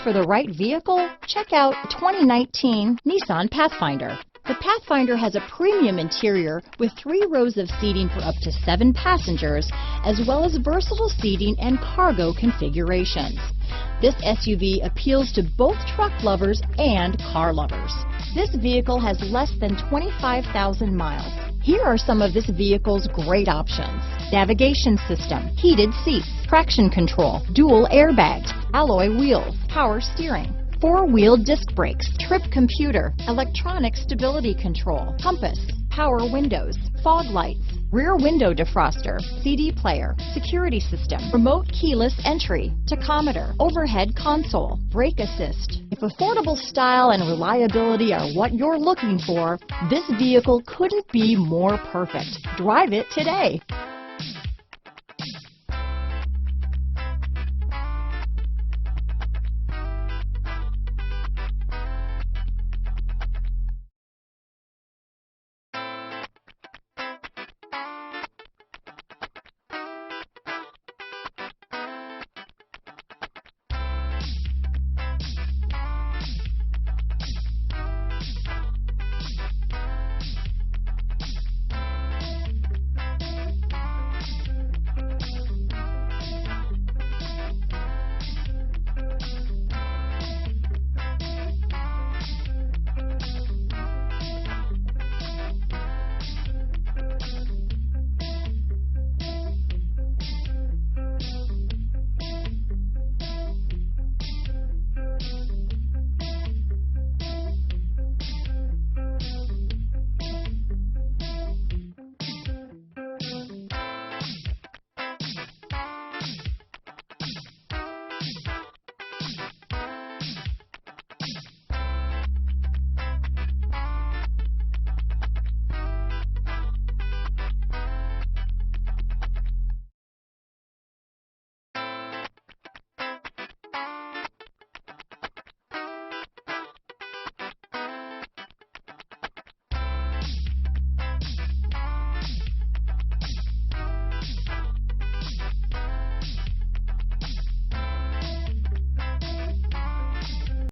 for the right vehicle? Check out 2019 Nissan Pathfinder. The Pathfinder has a premium interior with 3 rows of seating for up to 7 passengers, as well as versatile seating and cargo configurations. This SUV appeals to both truck lovers and car lovers. This vehicle has less than 25,000 miles. Here are some of this vehicle's great options: navigation system, heated seats, traction control, dual airbags, alloy wheels, power steering, 4-wheel disc brakes, trip computer, electronic stability control, compass, power windows, fog lights, rear window defroster, CD player, security system, remote keyless entry, tachometer, overhead console, brake assist. If affordable style and reliability are what you're looking for, this vehicle couldn't be more perfect. Drive it today.